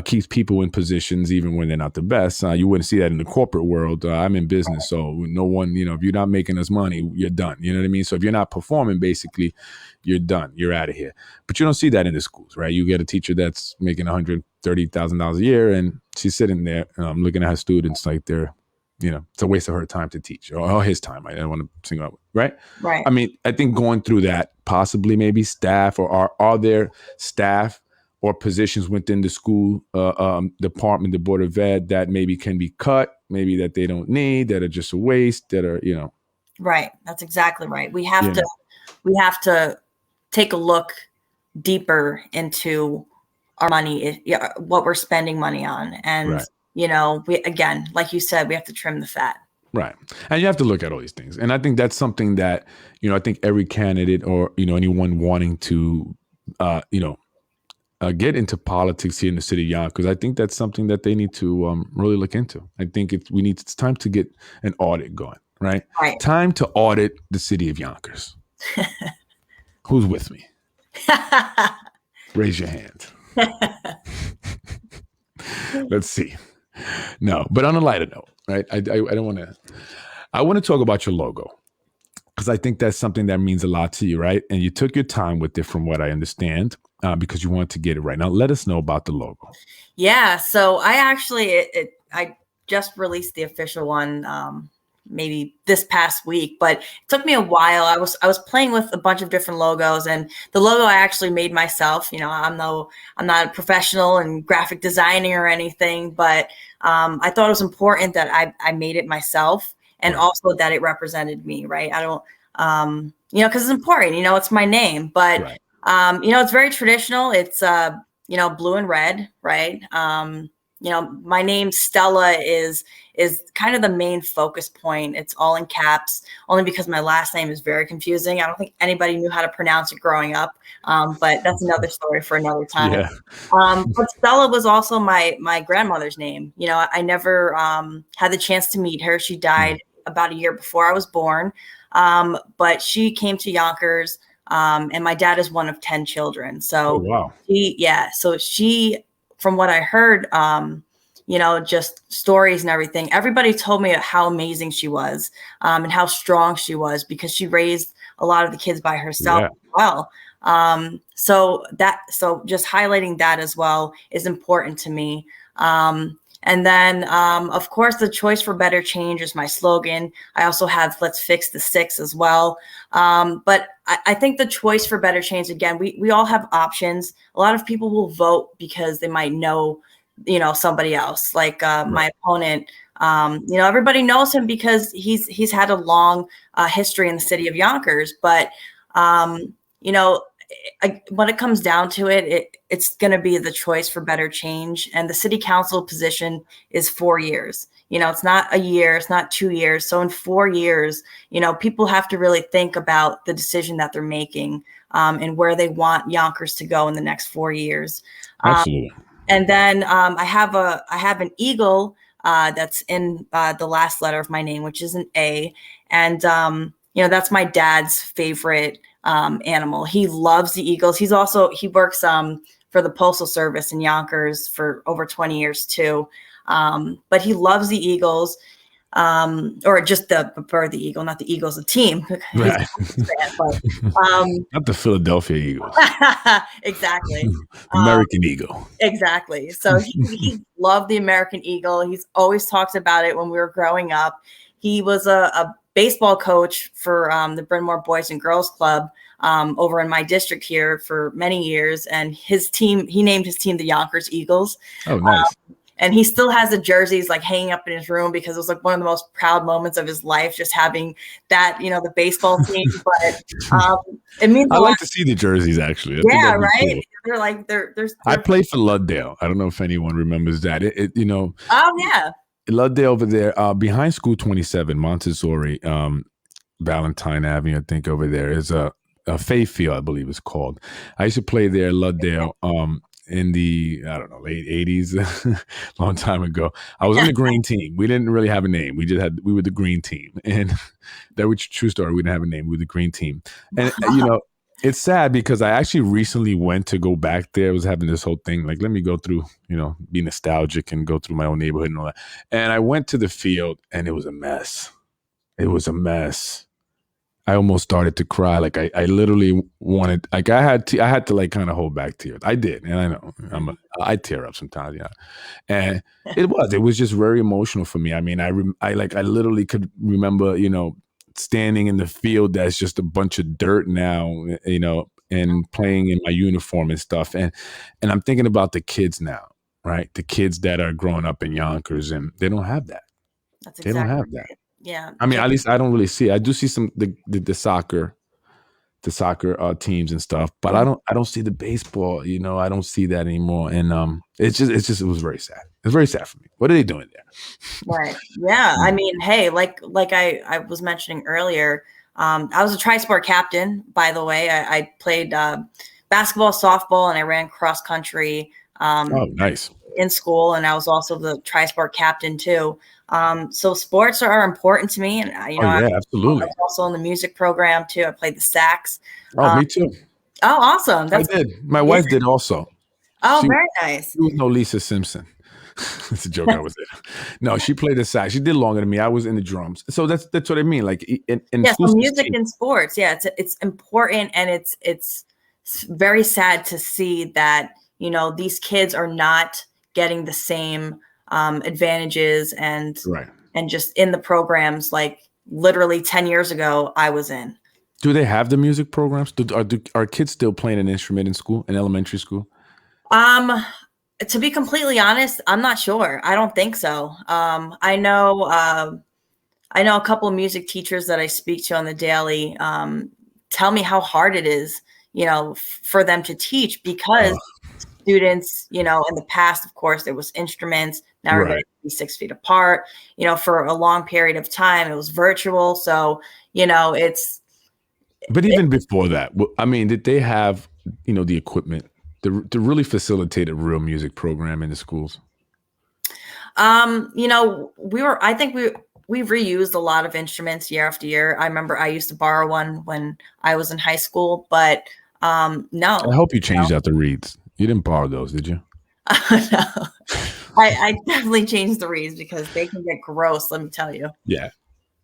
keeps people in positions even when they're not the best. You wouldn't see that in the corporate world. I'm in business, so no one, you know, if you're not making us money, you're done. You know what I mean? So if you're not performing, basically, you're done. You're out of here. But you don't see that in the schools, right? You get a teacher that's making $130,000 a year, and she's sitting there looking at her students like they're, you know, it's a waste of her time to teach, or his time. I don't want to single out, right? Right. I mean, I think going through that, possibly maybe staff, or are there staff or positions within the school department, the Board of Ed, that maybe can be cut, maybe that they don't need, that are just a waste, that are, you know. Right. That's exactly right. We have to take a look deeper into our money, what we're spending money on. And, you know, again, like you said, we have to trim the fat. Right. And you have to look at all these things. And I think that's something that, you know, I think every candidate, or, you know, anyone wanting to, you know, get into politics here in the city of Yonkers. I think that's something that they need to really look into. I think it's time to get an audit going, right? Right. Time to audit the city of Yonkers. Who's with me? Raise your hand. Let's see. No, but on a lighter note, right? I don't want to. I want to talk about your logo because I think that's something that means a lot to you, right? And you took your time with it, from what I understand, because you wanted to get it right. Now, let us know about the logo. Yeah, so I actually I just released the official one maybe this past week, but it took me a while. I was playing with a bunch of different logos, and the logo I actually made myself. You know, I'm not a professional in graphic designing or anything, but I thought it was important that I made it myself, and also that it represented me, right? I don't you know, because it's important, you know, it's my name, but you know, it's very traditional. It's you know, blue and red, right? You know, my name Stella is kind of the main focus point. It's all in caps, only because my last name is very confusing. I don't think anybody knew how to pronounce it growing up, but that's another story for another time. Yeah. But Stella was also my grandmother's name. You know, I never had the chance to meet her. She died about a year before I was born, but she came to Yonkers. And my dad is one of 10 children. So, wow. So she, from what I heard, you know, just stories and everything, everybody told me how amazing she was, and how strong she was, because she raised a lot of the kids by herself as well. So just highlighting that as well is important to me. And then, of course, the choice for better change is my slogan. I also have let's fix the six as well. But I think the choice for better change, again, we all have options. A lot of people will vote because they might know, you know, somebody else, like my opponent. You know, everybody knows him because he's had a long history in the city of Yonkers. But, you know, when it comes down to it, it's going to be the choice for better change. And the city council position is 4 years. You know, it's not a year, it's not 2 years. So in 4 years, you know, people have to really think about the decision that they're making, and where they want Yonkers to go in the next 4 years. Absolutely. And then I have an eagle that's in the last letter of my name, which is an A. And, you know, that's my dad's favorite animal. He loves the eagles. He works for the Postal Service in Yonkers for over 20 years too. But he loves the eagles, or just the bird, the eagle, not the Eagles, the team. Right. But, not the Philadelphia Eagles. Exactly. American Eagle. Exactly. So he loved the American Eagle. He's always talked about it when we were growing up. He was a baseball coach for the Bryn Mawr Boys and Girls Club over in my district here for many years. And he named his team the Yonkers Eagles. Oh, nice. And he still has the jerseys like hanging up in his room, because it was like one of the most proud moments of his life, just having that, you know, the baseball team. But it means I like to see the jerseys, actually. Yeah, right. Cool. They're like they're I played for Luddale. I don't know if anyone remembers that. You know. Oh yeah. Luddale over there, behind School 27, Montessori, Valentine Avenue, I think over there is a Fayfield, I believe it's called. I used to play there, Luddale, in the, I don't know, late 80s, long time ago. I was on the green team. We didn't really have a name. We were the green team. And that was a true story. We didn't have a name. We were the green team. And, you know, it's sad because I actually recently went to go back there. I was having this whole thing, like, let me go through, you know, be nostalgic and go through my own neighborhood and all that. And I went to the field and it was a mess. It was a mess. I almost started to cry. Like I literally wanted, like I had to like kind of hold back tears. I did. And I know I tear up sometimes, yeah. And it was just very emotional for me. I mean, I literally could remember, you know, standing in the field that's just a bunch of dirt now, you know, and playing in my uniform and stuff. And I'm thinking about the kids now, right? The kids that are growing up in Yonkers, and they don't have that. They don't have that. Yeah. I mean, at least I don't really see it. I do see some the soccer teams and stuff, but I don't see the baseball, you know, I don't see that anymore. And it was very sad. It's very sad for me. What are they doing there? Right. Yeah. I mean, hey, like I was mentioning earlier, I was a tri-sport captain, by the way. I played basketball, softball, and I ran cross country. Oh, nice. In school, and I was also the tri-sport captain too. So sports are important to me, and absolutely. I was also in the music program too. I played the sax. Oh, me too. Oh, awesome! I did. My wife did also. Oh, very nice. She was no Lisa Simpson. That's a joke. I was there. No, she played the sax. She did longer than me. I was in the drums. So that's what I mean. Like in school, so music and sports. Yeah, it's important, and it's very sad to see that these kids are not getting the same advantages and just in the programs like literally 10 years ago I was in. Do they have the music programs? Are kids still playing an instrument in school, in elementary school? To be completely honest, I'm not sure. I don't think so. I know a couple of music teachers that I speak to on the daily tell me how hard it is, for them to teach because students, in the past, of course, there was instruments. Now everybody be 6 feet apart. For a long period of time, it was virtual. So, it's. But even before that, I mean, did they have, the equipment to really facilitate a real music program in the schools? I think we've reused a lot of instruments year after year. I remember I used to borrow one when I was in high school, but no. I hope you changed out the reeds. You didn't borrow those, did you? No. I definitely changed the reeds because they can get gross, let me tell you. Yeah.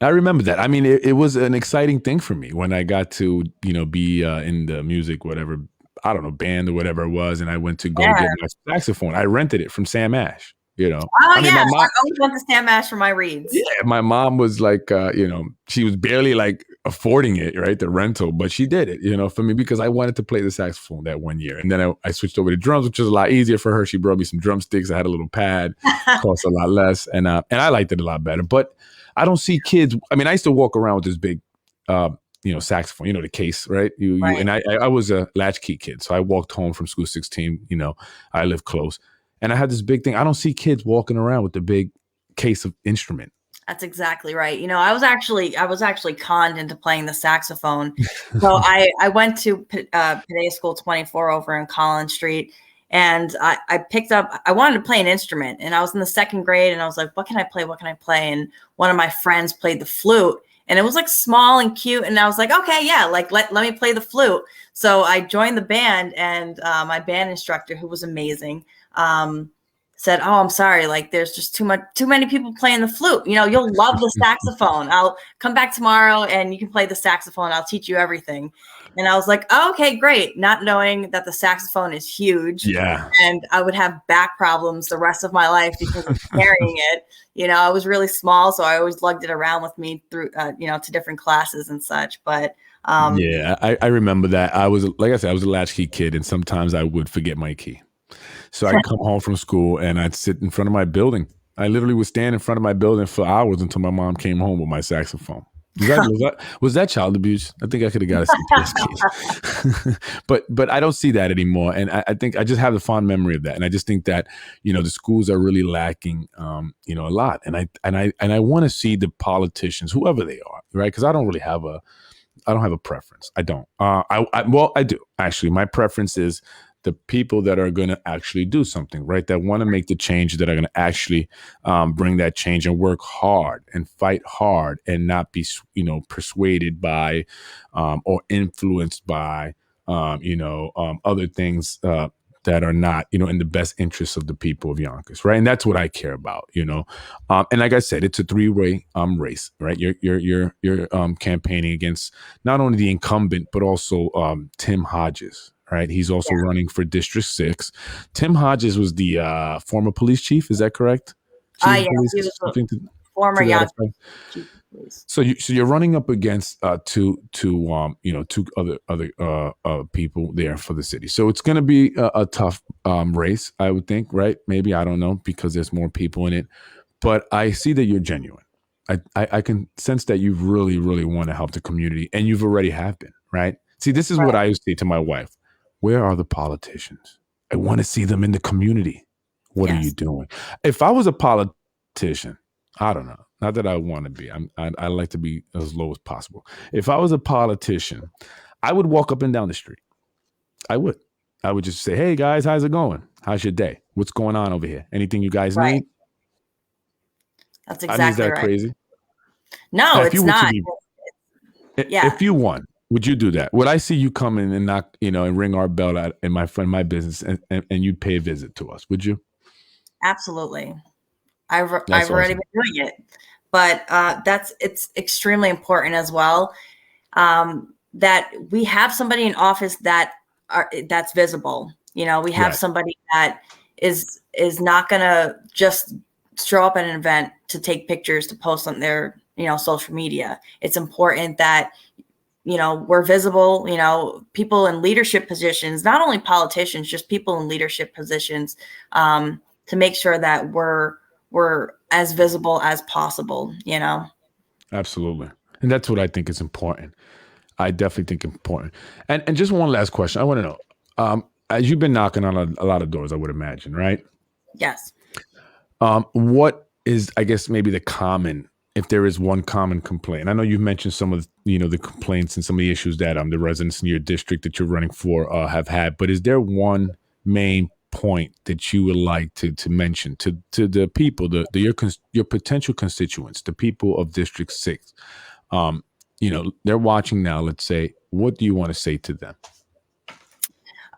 I remember that. I mean, it was an exciting thing for me when I got to, be in the music, whatever, I don't know, band or whatever it was. And I went to go get my saxophone. I rented it from Sam Ash. Oh, I always went to Sam Ash for my reads. Yeah, my mom was like, she was barely like affording it, right? The rental, but she did it, for me because I wanted to play the saxophone that one year. And then I switched over to drums, which was a lot easier for her. She brought me some drumsticks. I had a little pad, cost a lot less. And I liked it a lot better. But I don't see kids. I mean, I used to walk around with this big, saxophone, the case, right? And I was a latchkey kid. So I walked home from school 16, I lived close. And I had this big thing. I don't see kids walking around with the big case of instrument. That's exactly right. I was actually conned into playing the saxophone. So I went to Padea School 24 over in Collins Street, and I wanted to play an instrument, and I was in the second grade, and I was like, what can I play? What can I play? And one of my friends played the flute, and it was like small and cute. And I was like, okay, yeah, like let me play the flute. So I joined the band, and my band instructor, who was amazing, said, oh, I'm sorry, like there's just too many people playing the flute. You'll love the saxophone. I'll come back tomorrow and you can play the saxophone. I'll teach you everything. And I was like, oh, okay, great. Not knowing that the saxophone is huge. Yeah. And I would have back problems the rest of my life because of carrying it. I was really small, so I always lugged it around with me through, to different classes and such. But I remember that. I was, like I said, I was a latchkey kid, and sometimes I would forget my key. So I'd come home from school and I'd sit in front of my building. I literally would stand in front of my building for hours until my mom came home with my saxophone. Was that child abuse? I think I could have got a CPS case. But I don't see that anymore. And I think I just have a fond memory of that. And I just think that, the schools are really lacking, a lot. And I want to see the politicians, whoever they are, right? Because I don't have a preference. I don't. I do. Actually, my preference is the people that are going to actually do something, right? That want to make the change, that are going to actually bring that change and work hard and fight hard and not be, persuaded by or influenced by, other things that are not, in the best interests of the people of Yonkers, right? And that's what I care about, and like I said, it's a three-way race, right? You're campaigning against not only the incumbent but also Tim Hodges. Right, he's also running for District 6. Tim Hodges was the former police chief. Is that correct? Yeah, he was the former Yonkers chief of police. So you're running up against two other people there for the city. So it's going to be a tough race, I would think. Right? Maybe, I don't know, because there's more people in it. But I see that you're genuine. I can sense that you really, really want to help the community, and you've already have been. Right? See, this is what I used to say to my wife. Where are the politicians? I want to see them in the community. What are you doing? If I was a politician, I don't know. Not that I want to be. I like to be as low as possible. If I was a politician, I would walk up and down the street. I would. I would just say, hey guys, how's it going? How's your day? What's going on over here? Anything you guys Right. need? That's I mean, is exactly that right. crazy? No, Now, if it's you were to not. be, Yeah. if you won, would you do that? Would I see you come in and knock, and ring our bell at in my business, and you'd pay a visit to us? Would you? Absolutely. That's I've already awesome. been doing it, but it's extremely important as well, that we have somebody in office that's visible. We have Right. somebody that is not gonna just show up at an event to take pictures to post on their social media. It's important that we're visible. People in leadership positions, not only politicians, just people in leadership positions, to make sure that we're as visible as possible. Absolutely. And that's what I think is important. I definitely think important. And just one last question. I want to know, as you've been knocking on a lot of doors, I would imagine, right? Yes. What is, I guess, maybe if there is one common complaint? I know you've mentioned some of the complaints and some of the issues that the residents in your district that you're running for have had, but is there one main point that you would like to mention to the people, your potential constituents, the people of District 6? They're watching now. Let's say, what do you want to say to them?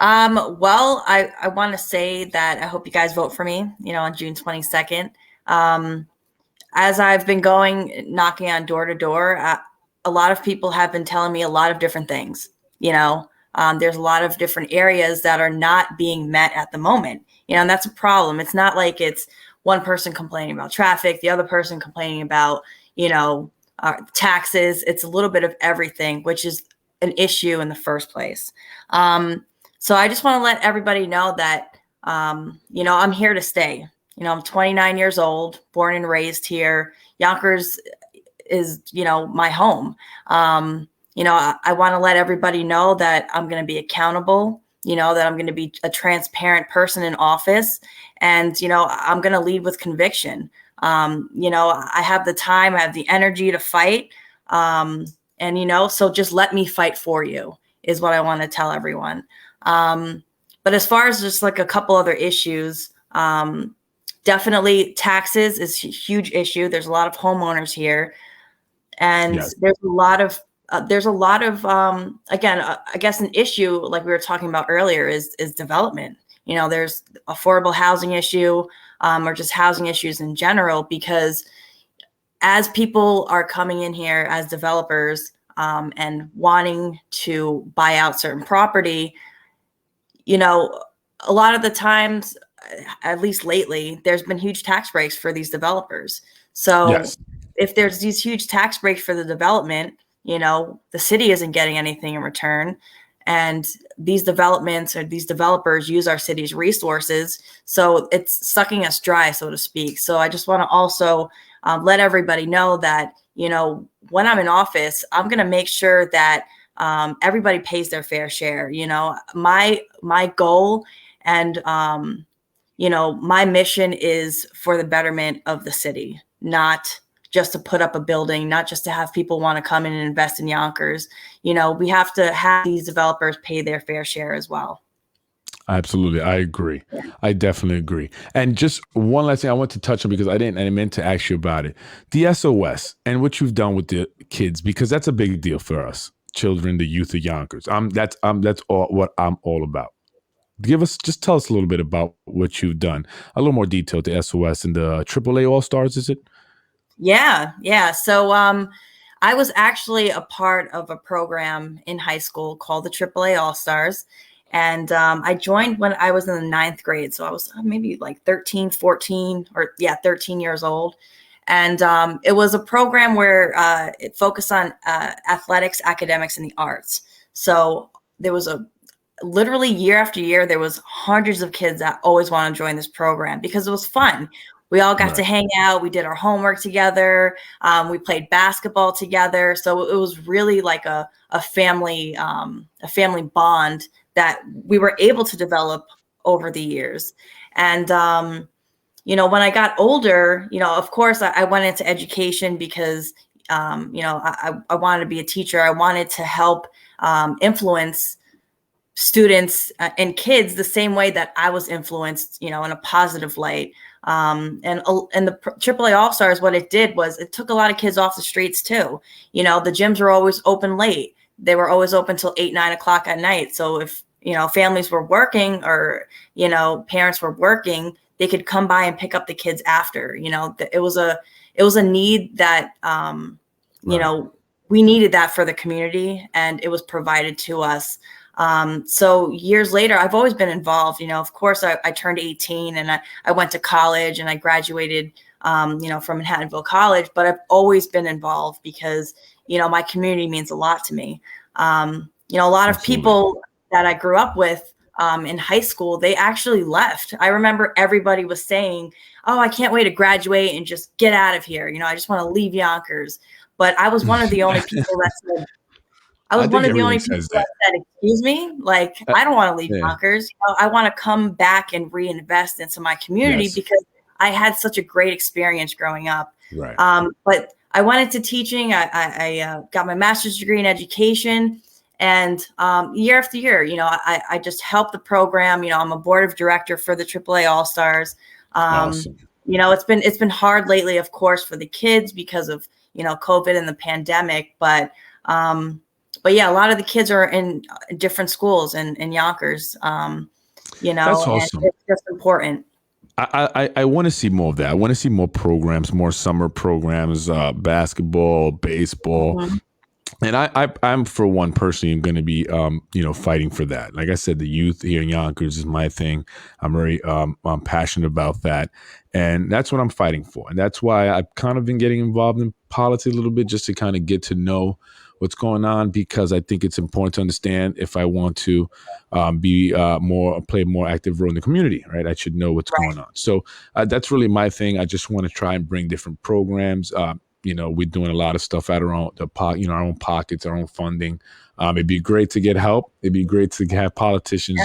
Well, I want to say that I hope you guys vote for me, on June 22nd. As I've been knocking on door to door, a lot of people have been telling me a lot of different things. There's a lot of different areas that are not being met at the moment, and that's a problem. It's not like it's one person complaining about traffic, the other person complaining about, taxes. It's a little bit of everything, which is an issue in the first place. So I just want to let everybody know that, I'm here to stay. I'm 29 years old, born and raised here. Yonkers is, my home. I want to let everybody know that I'm going to be accountable, that I'm going to be a transparent person in office. And, I'm going to lead with conviction. I have the time, I have the energy to fight. So just let me fight for you is what I want to tell everyone. But as far as just like a couple other issues, definitely taxes is a huge issue. There's a lot of homeowners here, and Yes. there's a lot of again, I guess an issue like we were talking about earlier is development. There's affordable housing issue, or just housing issues in general, because as people are coming in here as developers, and wanting to buy out certain property, a lot of the times, at least lately, there's been huge tax breaks for these developers. So Yes. if there's these huge tax breaks for the development, the city isn't getting anything in return. And these developments or these developers use our city's resources. So it's sucking us dry, so to speak. So I just want to also let everybody know that, when I'm in office, I'm going to make sure that everybody pays their fair share. My goal and, my mission is for the betterment of the city, not just to put up a building, not just to have people want to come in and invest in Yonkers. We have to have these developers pay their fair share as well. Absolutely. I agree. I definitely agree. And just one last thing I want to touch on, because I meant to ask you about it. The SOS and what you've done with the kids, because that's a big deal for us, children, the youth of Yonkers. That's all what I'm all about. Just tell us a little bit about what you've done. A little more detail to SOS and the AAA All Stars, is it? Yeah. So I was actually a part of a program in high school called the AAA All Stars. And I joined when I was in the 9th grade. So I was maybe like 13, 14, or 13 years old. And it was a program where it focused on athletics, academics, and the arts. So there was literally year after year, there was hundreds of kids that always want to join this program because it was fun. We all got to hang out. We did our homework together. We played basketball together. So it was really like a family bond that we were able to develop over the years. And, when I got older, of course, I went into education because, I wanted to be a teacher. I wanted to help influence students and kids the same way that I was influenced, in a positive light. And the AAA All Stars, what it did was it took a lot of kids off the streets too. The gyms were always open late. They were always open till 8, 9 o'clock at night. So if, families were working or, parents were working, they could come by and pick up the kids after. It was a need that, we needed that for the community, and it was provided to us. So years later, I've always been involved. Of course, I turned 18 and I went to college and I graduated, from Manhattanville College, but I've always been involved because, my community means a lot to me. A lot of people that I grew up with in high school, they actually left. I remember everybody was saying, "Oh, I can't wait to graduate and just get out of here. I just want to leave Yonkers." But I was one of the only people that said, "Excuse me, like I don't want to leave Yonkers. I want to come back and reinvest into my community because I had such a great experience growing up." Right. But I went into teaching. I got my master's degree in education. And year after year, I just help the program. I'm a board of director for the AAA All Stars. Awesome. It's been hard lately, of course, for the kids because of COVID and the pandemic. But yeah, a lot of the kids are in different schools in Yonkers. That's awesome. It's just important. I want to see more of that. I want to see more programs, more summer programs, basketball, baseball. Mm-hmm. And I'm for one personally, I'm going to be, fighting for that. Like I said, the youth here in Yonkers is my thing. I'm very, I'm passionate about that. And that's what I'm fighting for. And that's why I've kind of been getting involved in politics a little bit, just to kind of get to know what's going on, because I think it's important to understand if I want to play a more active role in the community, right? I should know what's going on. So that's really my thing. I just want to try and bring different programs. We're doing a lot of stuff out of our own pockets, our own funding. It'd be great to get help. It'd be great to have politicians,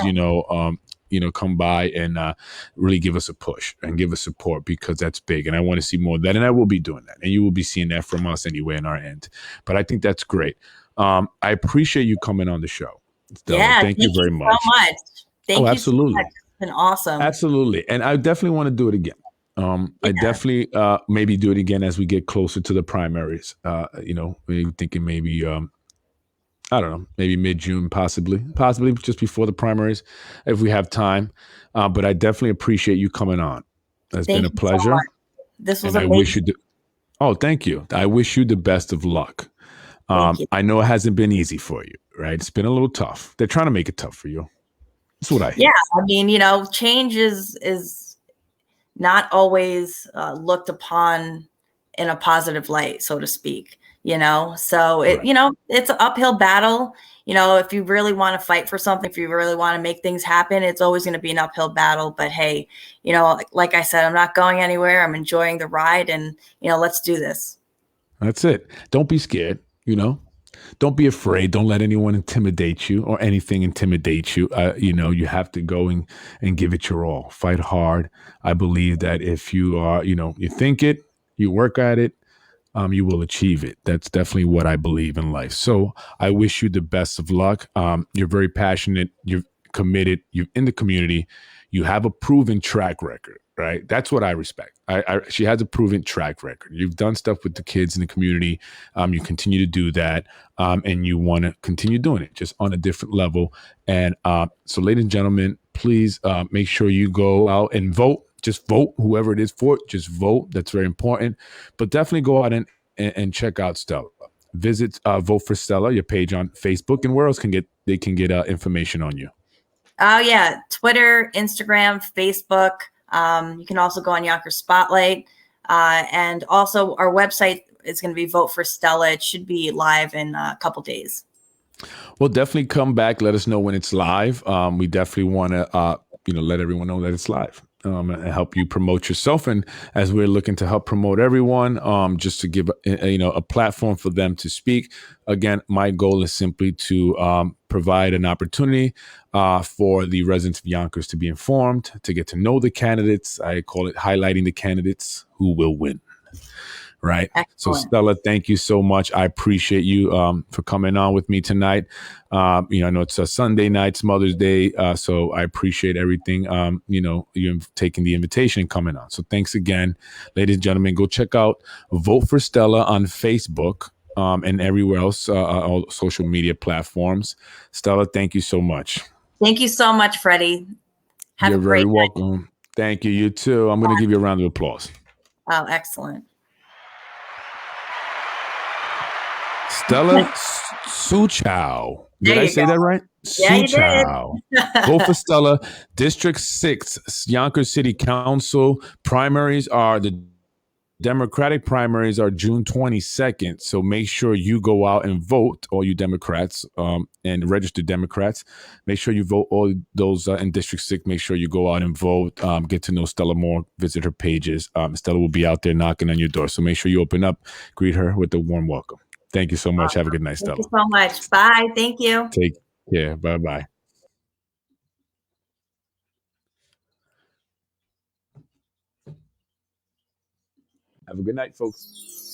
come by and really give us a push and give us support, because that's big. And I want to see more of that. And I will be doing that. And you will be seeing that from us anyway on our end. But I think that's great. I appreciate you coming on the show, Stella. Yeah, thank you very much. So much. Thank you absolutely. So much. It's been awesome. Absolutely. And I definitely want to do it again. I definitely maybe do it again as we get closer to the primaries. Maybe thinking maybe I don't know, maybe mid-June, possibly just before the primaries, if we have time. But I definitely appreciate you coming on. It's been a pleasure. So this was amazing. I wish you. Thank you. I wish you the best of luck. I know it hasn't been easy for you, right? It's been a little tough. They're trying to make it tough for you. That's what I hear. Yeah, I mean, change is not always looked upon in a positive light, so to speak, so it's an uphill battle. If you really want to fight for something, if you really want to make things happen, it's always going to be an uphill battle. But hey, like I said, I'm not going anywhere. I'm enjoying the ride, and let's do this. That's it. Don't be scared. Don't be afraid. Don't let anyone intimidate you or anything intimidate you. You have to go and give it your all. Fight hard. I believe that if you are, you think it, you work at it, you will achieve it. That's definitely what I believe in life. So I wish you the best of luck. You're very passionate. You're committed. You're in the community. You have a proven track record, right? That's what I respect. She has a proven track record. You've done stuff with the kids in the community. You continue to do that, and you want to continue doing it just on a different level. And so, ladies and gentlemen, please make sure you go out and vote. Just vote, whoever it is for. Just vote. That's very important. But definitely go out and check out Stella. Visit Vote for Stella, your page on Facebook, and where else they can get information on you. Oh yeah, Twitter, Instagram, Facebook. You can also go on Yonkers Spotlight, and also our website is going to be Vote for Stella. It should be live in a couple days. Well, definitely come back. Let us know when it's live. We definitely want to, let everyone know that it's live. And help you promote yourself. And as we're looking to help promote everyone, just to give a platform for them to speak. Again, my goal is simply to provide an opportunity for the residents of Yonkers to be informed, to get to know the candidates. I call it highlighting the candidates who will win. right? Excellent. So Stella, thank you so much. I appreciate you for coming on with me tonight. I know it's a Sunday night, it's Mother's Day, so I appreciate everything. You taking the invitation and coming on. So thanks again, ladies and gentlemen. Go check out Vote for Stella on Facebook and everywhere else, all social media platforms. Stella, thank you so much. Thank you so much, Freddie. You're very welcome. Thank you. You too. I'm going to give you a round of applause. Oh, excellent. Stella Schwuchow. Did I say that right? Yeah, you did. Vote for Stella. District 6, Yonkers City Council. Primaries are the Democratic primaries are June 22nd. So make sure you go out and vote, all you Democrats and registered Democrats. Make sure you vote all those in District 6. Make sure you go out and vote. Get to know Stella more. Visit her pages. Stella will be out there knocking on your door. So make sure you open up, greet her with a warm welcome. Thank you so much. Have a good night, Stella. Thank you so much. Bye. Thank you. Take care. Bye-bye. Have a good night, folks.